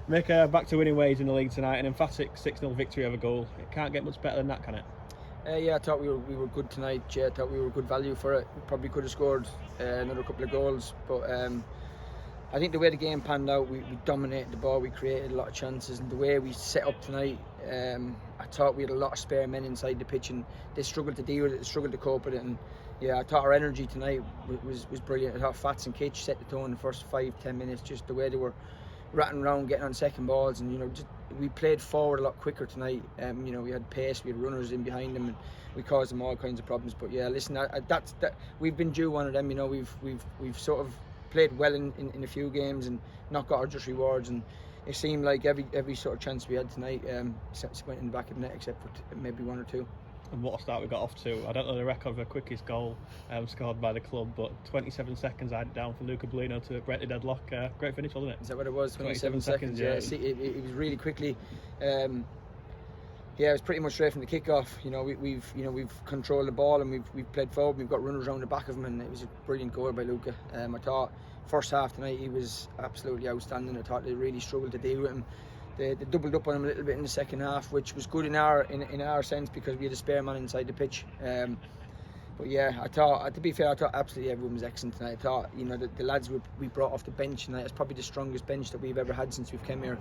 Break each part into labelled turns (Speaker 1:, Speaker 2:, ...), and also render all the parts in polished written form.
Speaker 1: Make a back to winning ways in the league tonight, an emphatic 6-0 victory over Goole. It can't get much better than that, can it?
Speaker 2: Yeah, I thought we were good tonight. I thought we were good value for it. We probably could have scored another couple of goals, but I think the way the game panned out, we dominated the ball, we created a lot of chances, and the way we set up tonight, I thought we had a lot of spare men inside the pitch, and they struggled to deal with it, they struggled to cope with it, and yeah, I thought our energy tonight was brilliant. I thought Fats and Kitch set the tone in the first 5-10 minutes, just the way they were ratting around, getting on second balls, and we played forward a lot quicker tonight. We had pace, we had runners in behind them, and we caused them all kinds of problems. But yeah, listen, that we've been due one of them. We've sort of played well in a few games and not got our just rewards, and it seemed like every sort of chance we had tonight went in the back of the net, except for maybe one or two.
Speaker 1: And what a start we got off to. I don't know the record for the quickest goal scored by the club, but 27 seconds I had down for Luca Bolino to break the deadlock. Great finish, wasn't it?
Speaker 2: Is that what it was?
Speaker 1: 27 seconds, yeah.
Speaker 2: See, it was really quickly. It was pretty much straight from the kick-off. We've controlled the ball and we've played forward. We've got runners around the back of him, and it was a brilliant goal by Luca. I thought first half tonight he was absolutely outstanding. I thought they really struggled to deal with him. They doubled up on him a little bit in the second half, which was good in our sense because we had a spare man inside the pitch. But yeah, I thought, to be fair, I thought absolutely everyone was excellent tonight. I thought, the lads we brought off the bench tonight, it's probably the strongest bench that we've ever had since we've come here.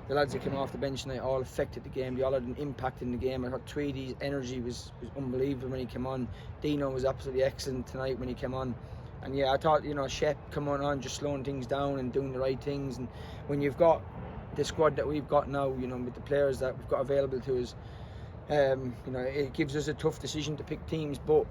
Speaker 2: The lads that came off the bench tonight all affected the game. They all had an impact in the game. I thought Tweedy's energy was unbelievable when he came on. Dino was absolutely excellent tonight when he came on. And yeah, I thought, Shep coming on, just slowing things down and doing the right things. And when you've got the squad that we've got now, with the players that we've got available to us, it gives us a tough decision to pick teams, but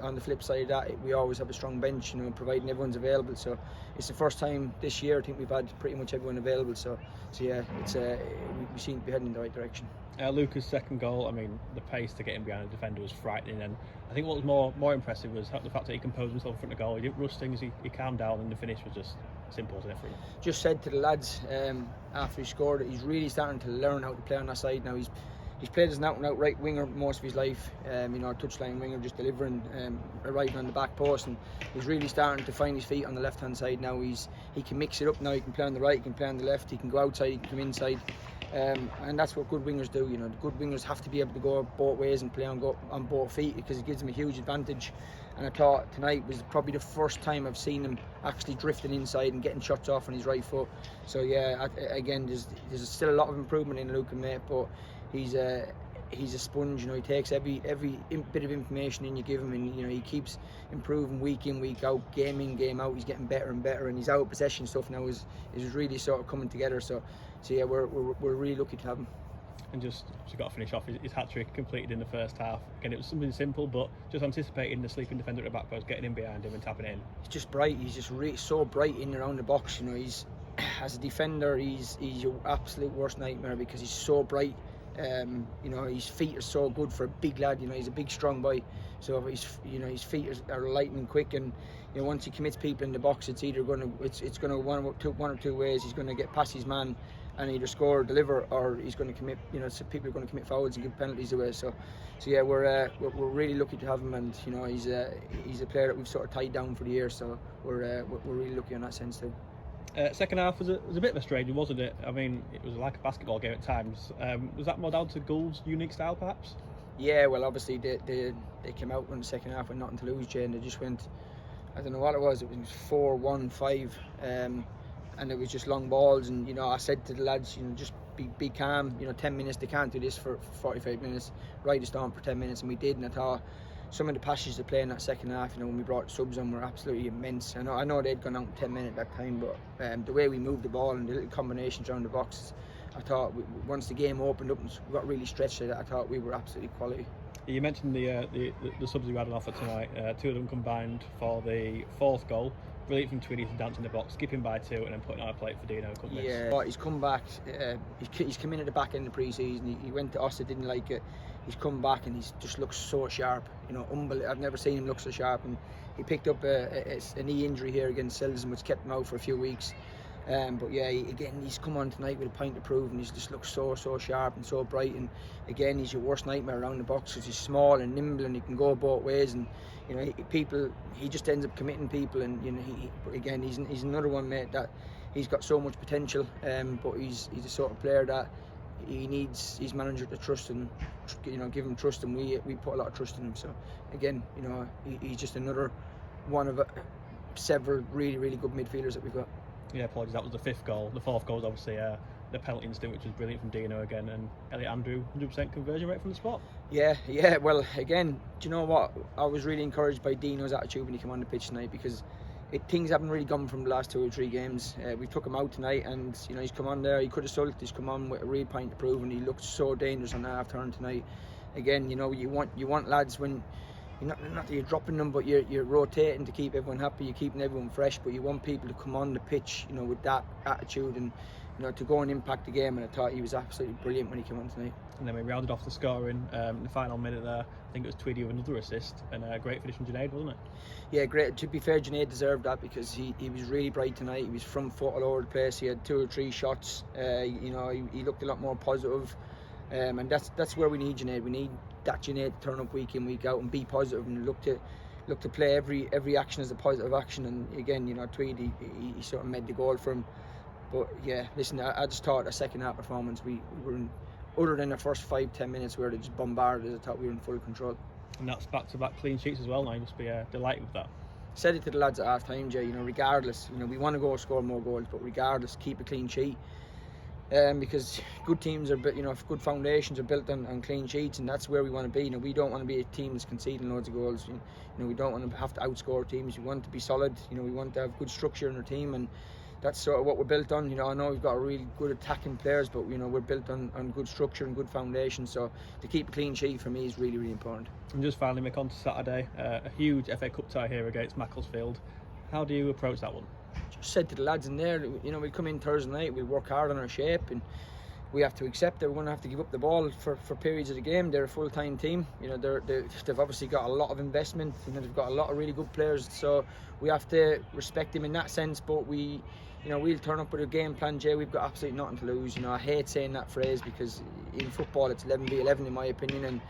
Speaker 2: on the flip side of that, we always have a strong bench, providing everyone's available. So it's the first time this year I think we've had pretty much everyone available. So yeah, it's we seem to be heading in the right direction.
Speaker 1: Luca's second goal, I mean, the pace to get him behind the defender was frightening, and I think what was more impressive was the fact that he composed himself in front of the goal. He didn't rush things, he calmed down, and the finish was just simple, wasn't it, for him?
Speaker 2: Just said to the lads after he scored that he's really starting to learn how to play on that side now. He's played as an out-and-out right winger most of his life, a touchline winger, just delivering, arriving on the back post, and he's really starting to find his feet on the left-hand side now. He can mix it up now. He can play on the right, he can play on the left, he can go outside, he can come inside, and that's what good wingers do. The good wingers have to be able to go both ways and play on both feet, because it gives them a huge advantage. And I thought tonight was probably the first time I've seen him actually drifting inside and getting shots off on his right foot. So yeah, again, there's still a lot of improvement in Luca, mate, but he's a sponge. He takes every bit of information in you give him, and he keeps improving week in, week out, game in, game out. He's getting better and better, and his out possession stuff now is really sort of coming together. So yeah, we're really lucky to have him.
Speaker 1: And just got to finish off his hat-trick completed in the first half. Again, it was something simple, but just anticipating the sleeping defender at the back post, getting in behind him and tapping it in.
Speaker 2: He's just bright. He's just really so bright in and around the box. He's, as a defender, he's your absolute worst nightmare because he's so bright. His feet are so good for a big lad. He's a big, strong boy. So his feet are lightning quick, and once he commits people in the box, it's either going to one or two ways. He's going to get past his man and either score or deliver, or he's going to commit. So people are going to commit fouls and give penalties away. So yeah, we're really lucky to have him, and he's a player that we've sort of tied down for the year. So we're really lucky in that sense too.
Speaker 1: Second half was a bit of a strange one, wasn't it? I mean, it was like a basketball game at times. Was that more down to Goole's unique style, perhaps?
Speaker 2: Yeah, well, obviously they came out in the second half with nothing to lose, Jay, and they just went, I don't know what it was 4-1-5, and it was just long balls. And I said to the lads, just be calm. 10 minutes, they can't do this for 45 minutes. Ride the storm for 10 minutes, and we did. And I thought some of the passages they played in that second half, when we brought subs on, were absolutely immense. I know they'd gone out in 10 minutes at that time, but the way we moved the ball and the little combinations around the boxes, I thought once the game opened up and we got really stretched, I thought we were absolutely quality.
Speaker 1: You mentioned the subs you had on offer tonight. Two of them combined for the fourth goal. Brilliant from Twiddy to dance in the box, skipping by two and then putting on a plate for Dino.
Speaker 2: Yeah, but he's come back. He's come in at the back end of the pre-season. He went to Ossa, didn't like it. He's come back and he's just looks so sharp. Unbelievable. I've never seen him look so sharp. And he picked up a knee injury here against Selden, which kept him out for a few weeks. But yeah, he's come on tonight with a point to prove, and he just looks so sharp and so bright. And again, he's your worst nightmare around the box because he's small and nimble and he can go both ways. And he just ends up committing people. And he's another one, mate, that he's got so much potential, but he's the sort of player that he needs his manager to trust and, you know, give him trust, and we put a lot of trust in him. So again, you know, he's just another one of several really good midfielders that we've got.
Speaker 1: Yeah, apologies, that was the 5th goal. The 4th goal was obviously the penalty incident, which was brilliant from Dino again, and Elliot Andrew, 100% conversion rate from the spot.
Speaker 2: Yeah, well, again, do you know what? I was really encouraged by Dino's attitude when he came on the pitch tonight, because things haven't really gone from the last 2 or 3 games. We took him out tonight, and you know, he's come on there. He could have sulked. He's come on with a real point to prove, and he looked so dangerous on the half turn tonight. Again, you know, you want lads when not that you're dropping them, but you're rotating to keep everyone happy. You're keeping everyone fresh, but you want people to come on the pitch, you know, with that attitude and, you know, to go and impact the game. And I thought he was absolutely brilliant when he came on tonight.
Speaker 1: And then we rounded off the scoring in the final minute there. I think it was Tweedy with another assist, and a great finish from Junaid, wasn't it?
Speaker 2: Yeah, great. To be fair, Junaid deserved that, because he was really bright tonight. He was front foot all over the place. He had 2 or 3 shots. You know, he looked a lot more positive. And that's where we need Junaid. We need that Junaid to turn up week in, week out and be positive and look to play every action as a positive action. And again, you know, Tweedy, he sort of made the goal for him. But yeah, listen, I just thought a second half performance, we were in, other than the first 5-10 minutes where they just bombarded us, I thought we were in full control.
Speaker 1: And that's back-to-back clean sheets as well now. You must be delighted with that.
Speaker 2: Said it to the lads at half time, Jay, you know, regardless, you know, we want to go score more goals, but regardless, keep a clean sheet. Because good teams are built, you know, good foundations are built on clean sheets, and that's where we want to be. You know, we don't want to be a team that's conceding loads of goals. You know, we don't want to have to outscore teams. We want to be solid. You know, we want to have good structure in our team, and that's sort of what we're built on. You know, I know we've got really good attacking players, but you know, we're built on good structure and good foundation. So to keep a clean sheet for me is really important.
Speaker 1: And just finally, make on to Saturday, a huge FA Cup tie here against Macclesfield. How do you approach that one?
Speaker 2: Just said to the lads in there, you know, we'll come in Thursday night, we'll work hard on our shape, and we have to accept that we're going to have to give up the ball for periods of the game. They're a full-time team. You know, they've obviously got a lot of investment. You know, they've got a lot of really good players, so we have to respect them in that sense. But we, you know, we'll turn up with a game plan, Jay. We've got absolutely nothing to lose. You know, I hate saying that phrase, because in football it's 11v11 in my opinion, and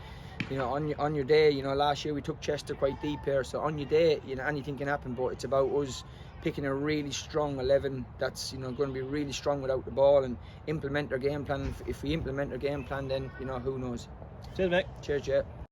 Speaker 2: you know, on your day, you know, last year we took Chester quite deep here, so on your day, you know, anything can happen. But it's about us picking a really strong 11 that's, you know, going to be really strong without the ball and implement our game plan. If we implement our game plan, then, you know, who knows.
Speaker 1: Cheers, mate.
Speaker 2: Cheers, Jay.